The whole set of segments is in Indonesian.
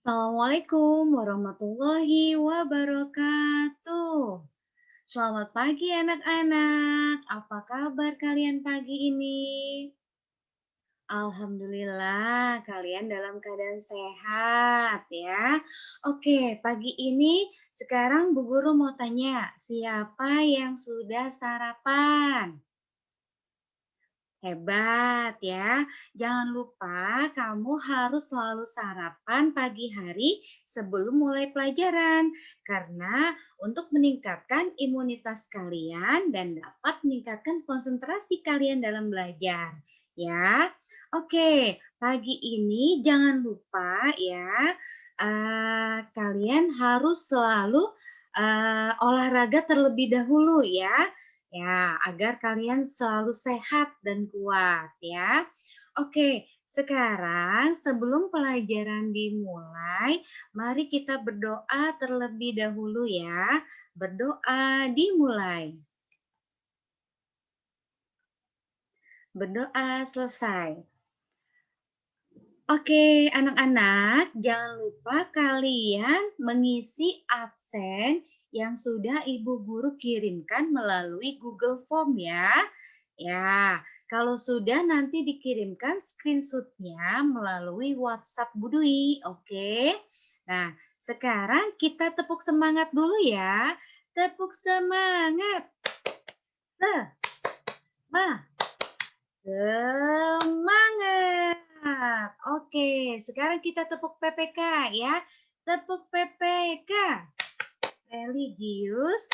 Assalamualaikum warahmatullahi wabarakatuh. Selamat pagi anak-anak. Apa kabar kalian pagi ini? Alhamdulillah kalian dalam keadaan sehat ya. Oke, pagi ini sekarang Bu Guru mau tanya, siapa yang sudah sarapan? Hebat ya. Jangan lupa kamu harus selalu sarapan pagi hari sebelum mulai pelajaran. Karena untuk meningkatkan imunitas kalian dan dapat meningkatkan konsentrasi kalian dalam belajar. Ya, oke. Pagi ini jangan lupa ya, kalian harus selalu olahraga terlebih dahulu ya. Ya, agar kalian selalu sehat dan kuat ya. Oke, sekarang sebelum pelajaran dimulai, mari kita berdoa terlebih dahulu ya. Berdoa dimulai. Berdoa selesai. Oke, anak-anak, jangan lupa kalian mengisi absen yang sudah Ibu Guru kirimkan melalui Google Form ya. Ya, kalau sudah nanti dikirimkan screenshotnya melalui WhatsApp Budui, oke? Nah, sekarang kita tepuk semangat dulu ya. Tepuk semangat. Semangat. Oke, sekarang kita tepuk PPK ya. Tepuk PPK. Religius,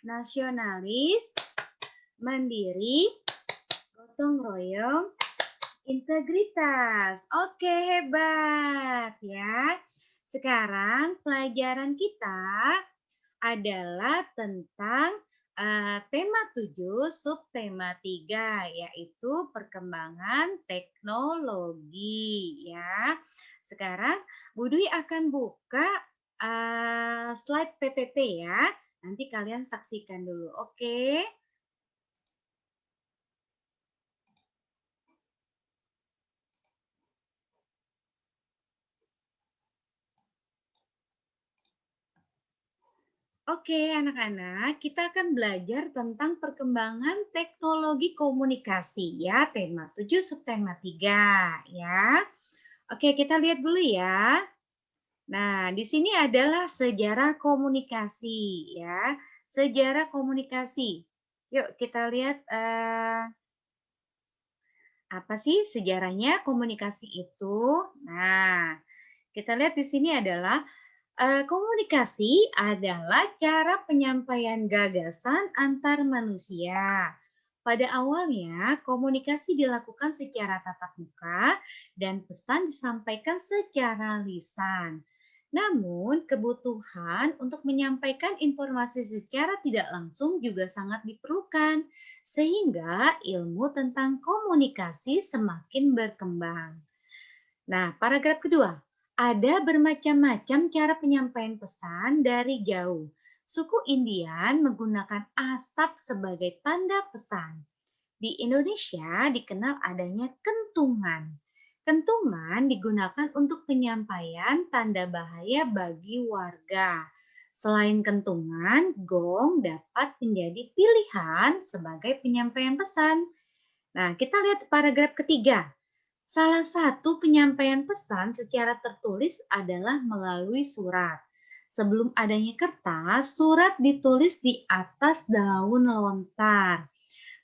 nasionalis, mandiri, gotong royong, integritas. Oke, hebat ya. Sekarang pelajaran kita adalah tentang tema 7, subtema 3, yaitu perkembangan teknologi ya. Sekarang Bu Dwi akan buka slide PPT ya. Nanti kalian saksikan dulu, oke? Oke, anak-anak, kita akan belajar tentang perkembangan teknologi komunikasi ya, tema 7 subtema 3 ya. Oke, kita lihat dulu ya. Nah, di sini adalah sejarah komunikasi ya. Sejarah komunikasi. Yuk kita lihat apa sih sejarahnya komunikasi itu. Nah, kita lihat di sini adalah komunikasi adalah cara penyampaian gagasan antar manusia. Pada awalnya, komunikasi dilakukan secara tatap muka dan pesan disampaikan secara lisan. Namun, kebutuhan untuk menyampaikan informasi secara tidak langsung juga sangat diperlukan, sehingga ilmu tentang komunikasi semakin berkembang. Nah, paragraf kedua. Ada bermacam-macam cara penyampaian pesan dari jauh. Suku Indian menggunakan asap sebagai tanda pesan. Di Indonesia dikenal adanya kentungan. Kentungan digunakan untuk penyampaian tanda bahaya bagi warga. Selain kentungan, gong dapat menjadi pilihan sebagai penyampaian pesan. Nah, kita lihat paragraf ketiga. Salah satu penyampaian pesan secara tertulis adalah melalui surat. Sebelum adanya kertas, surat ditulis di atas daun lontar.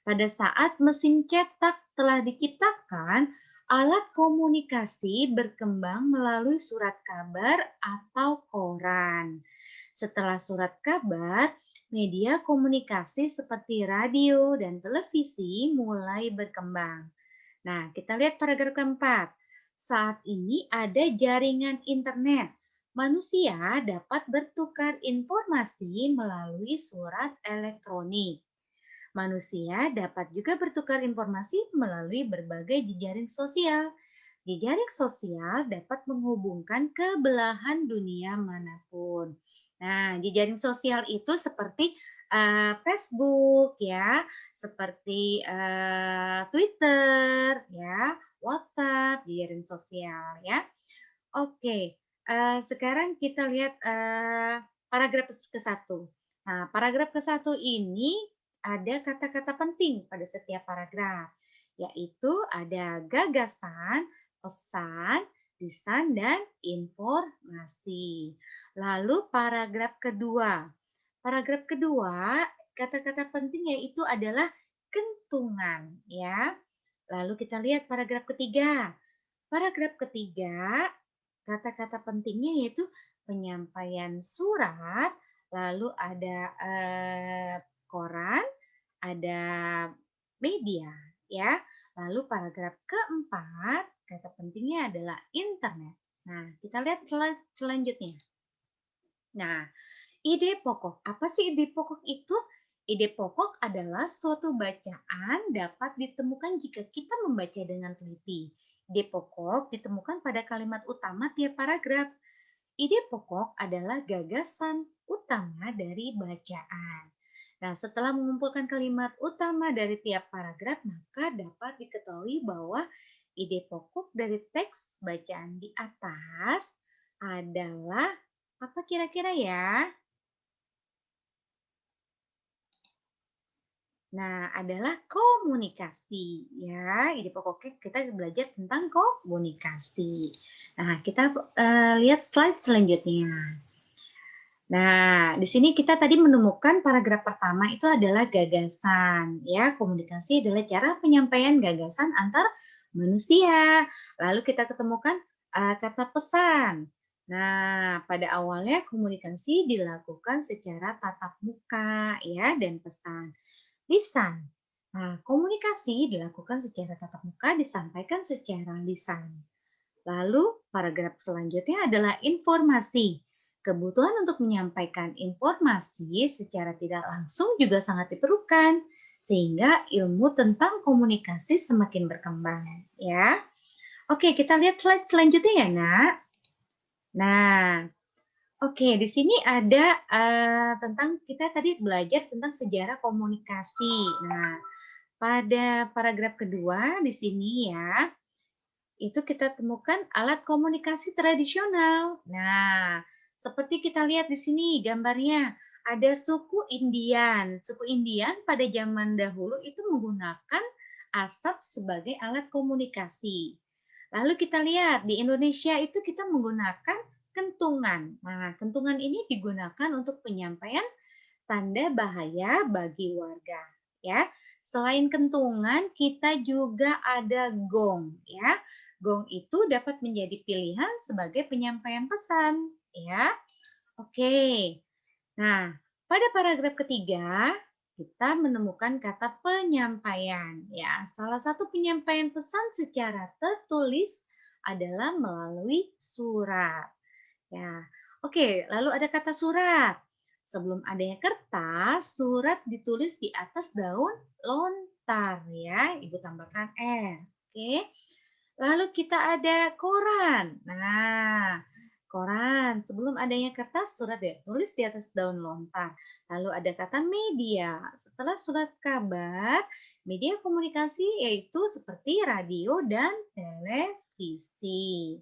Pada saat mesin cetak telah diciptakan, alat komunikasi berkembang melalui surat kabar atau koran. Setelah surat kabar, media komunikasi seperti radio dan televisi mulai berkembang. Nah, kita lihat paragraf keempat. Saat ini ada jaringan internet. Manusia dapat bertukar informasi melalui surat elektronik. Manusia dapat juga bertukar informasi melalui berbagai jejaring sosial. Jejaring sosial dapat menghubungkan ke belahan dunia manapun. Nah, jejaring sosial itu seperti Facebook ya, seperti Twitter ya, WhatsApp, jejaring sosial ya. Oke, sekarang kita lihat, paragraf ke-1. Nah, paragraf ke-1 ini ada kata-kata penting pada setiap paragraf, yaitu ada gagasan, pesan, lisan, dan informasi. Lalu paragraf kedua kata-kata penting yaitu adalah kentungan, ya. Lalu kita lihat paragraf ketiga. Paragraf ketiga, kata-kata pentingnya yaitu penyampaian surat, lalu ada koran, ada media, ya. Lalu paragraf keempat, kata pentingnya adalah internet. Nah, kita lihat selanjutnya. Nah, ide pokok. Apa sih ide pokok itu? Ide pokok adalah suatu bacaan dapat ditemukan jika kita membaca dengan teliti. Ide pokok ditemukan pada kalimat utama tiap paragraf. Ide pokok adalah gagasan utama dari bacaan. Nah, setelah mengumpulkan kalimat utama dari tiap paragraf, maka dapat diketahui bahwa ide pokok dari teks bacaan di atas adalah apa kira-kira ya? Nah, adalah komunikasi ya. Ide pokoknya kita belajar tentang komunikasi. Nah, kita lihat slide selanjutnya. Nah, di sini kita tadi menemukan paragraf pertama itu adalah gagasan ya. Komunikasi adalah cara penyampaian gagasan antar manusia. Lalu kita ketemukan kata pesan. Nah, pada awalnya komunikasi dilakukan secara tatap muka ya dan pesan. Lisan. Nah, komunikasi dilakukan secara tatap muka, disampaikan secara lisan. Lalu, paragraf selanjutnya adalah informasi. Kebutuhan untuk menyampaikan informasi secara tidak langsung juga sangat diperlukan, sehingga ilmu tentang komunikasi semakin berkembang. Ya, oke, kita lihat slide selanjutnya ya, Nak. Nah, oke, di sini ada tentang kita tadi belajar tentang sejarah komunikasi. Nah, pada paragraf kedua di sini ya, itu kita temukan alat komunikasi tradisional. Nah, seperti kita lihat di sini gambarnya, ada suku Indian. Suku Indian pada zaman dahulu itu menggunakan asap sebagai alat komunikasi. Lalu kita lihat di Indonesia itu kita menggunakan kentungan. Nah, kentungan ini digunakan untuk penyampaian tanda bahaya bagi warga. Ya, selain kentungan, kita juga ada gong. Ya, gong itu dapat menjadi pilihan sebagai penyampaian pesan. Ya, oke. Nah, pada paragraf ketiga kita menemukan kata penyampaian. Ya, salah satu penyampaian pesan secara tertulis adalah melalui surat. Ya, oke. Lalu ada kata surat. Sebelum adanya kertas, surat ditulis di atas daun lontar ya. Ibu tambahkan R. Oke. Lalu kita ada koran. Nah, koran. Sebelum adanya kertas, surat ditulis di atas daun lontar. Lalu ada kata media. Setelah surat kabar, media komunikasi yaitu seperti radio dan televisi.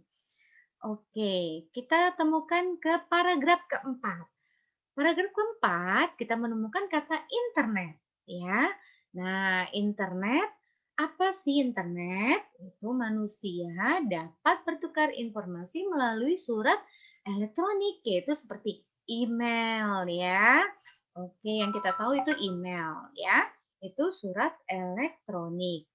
Oke, kita temukan ke paragraf keempat. Paragraf keempat, kita menemukan kata internet. Ya, nah internet, apa sih internet? Itu manusia dapat bertukar informasi melalui surat elektronik, yaitu seperti email ya. Oke, yang kita tahu itu email ya. Itu surat elektronik.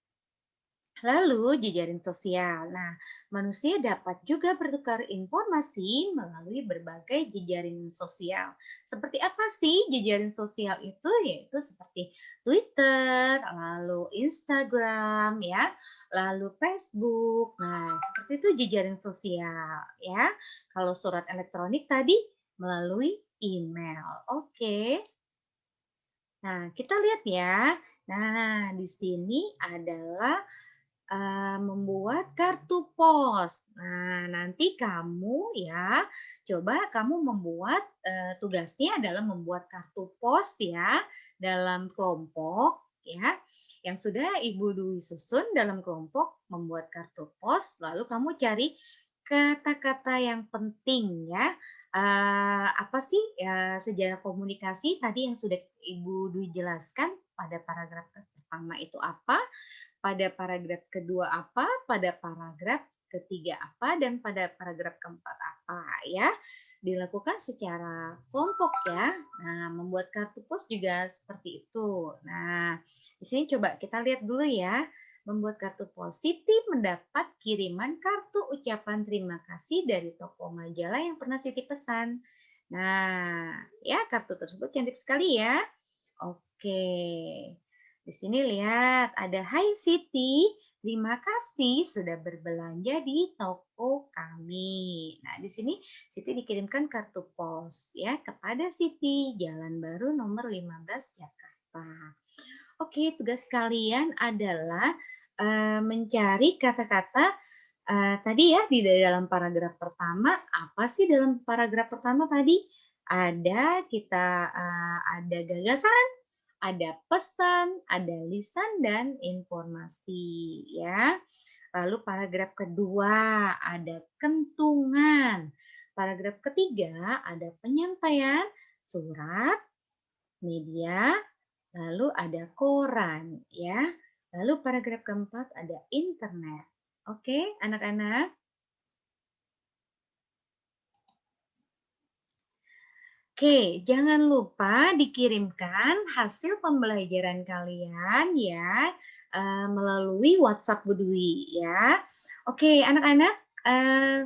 Lalu jejaring sosial. Nah, manusia dapat juga bertukar informasi melalui berbagai jejaring sosial. Seperti apa sih jejaring sosial itu? Yaitu seperti Twitter, lalu Instagram, ya, lalu Facebook. Nah, seperti itu jejaring sosial, ya. Kalau surat elektronik tadi melalui email. Oke. Nah, kita lihat ya. Nah, di sini adalah membuat kartu pos. Nah, nanti kamu ya, coba kamu membuat, tugasnya adalah membuat kartu pos ya, dalam kelompok ya, yang sudah Ibu Dwi susun dalam kelompok membuat kartu pos, lalu kamu cari kata-kata yang penting ya. Apa sih, sejarah komunikasi tadi yang sudah Ibu Dwi jelaskan pada paragraf pertama itu apa, pada paragraf kedua apa, pada paragraf ketiga apa, dan pada paragraf keempat apa ya. Dilakukan secara kelompok ya. Nah, membuat kartu pos juga seperti itu. Nah, di sini coba kita lihat dulu ya. Membuat kartu pos. Siti mendapat kiriman kartu ucapan terima kasih dari toko majalah yang pernah Siti pesan. Nah, ya kartu tersebut cantik sekali ya. Oke. Di sini lihat ada Hai Siti, terima kasih sudah berbelanja di toko kami. Nah, di sini Siti dikirimkan kartu pos ya kepada Siti, Jalan Baru nomor 15 Jakarta. Oke, tugas kalian adalah mencari kata-kata tadi ya di dalam paragraf pertama, apa sih dalam paragraf pertama tadi? Ada gagasan, ada pesan, ada lisan dan informasi ya. Lalu paragraf kedua ada kentungan. Paragraf ketiga ada penyampaian surat, media, lalu ada koran ya. Lalu paragraf keempat ada internet. Oke, anak-anak? Oke, jangan lupa dikirimkan hasil pembelajaran kalian ya melalui WhatsApp Budwi ya. Oke, anak-anak,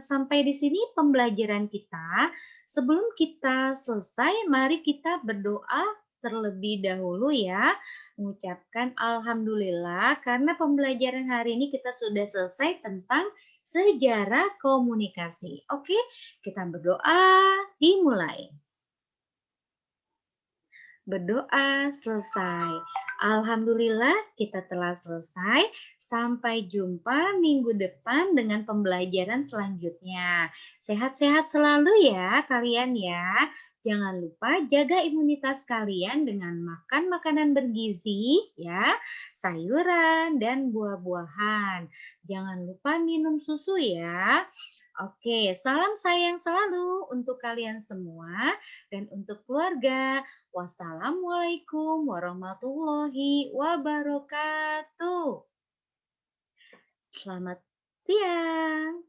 sampai di sini pembelajaran kita. Sebelum kita selesai, mari kita berdoa terlebih dahulu ya. Mengucapkan alhamdulillah karena pembelajaran hari ini kita sudah selesai tentang sejarah komunikasi. Oke, kita berdoa, dimulai. Berdoa selesai. Alhamdulillah kita telah selesai. Sampai jumpa minggu depan dengan pembelajaran selanjutnya. Sehat-sehat selalu ya kalian ya. Jangan lupa jaga imunitas kalian dengan makan makanan bergizi ya, sayuran dan buah-buahan. Jangan lupa minum susu ya. Oke, salam sayang selalu untuk kalian semua dan untuk keluarga. Wassalamualaikum warahmatullahi wabarakatuh. Selamat siang.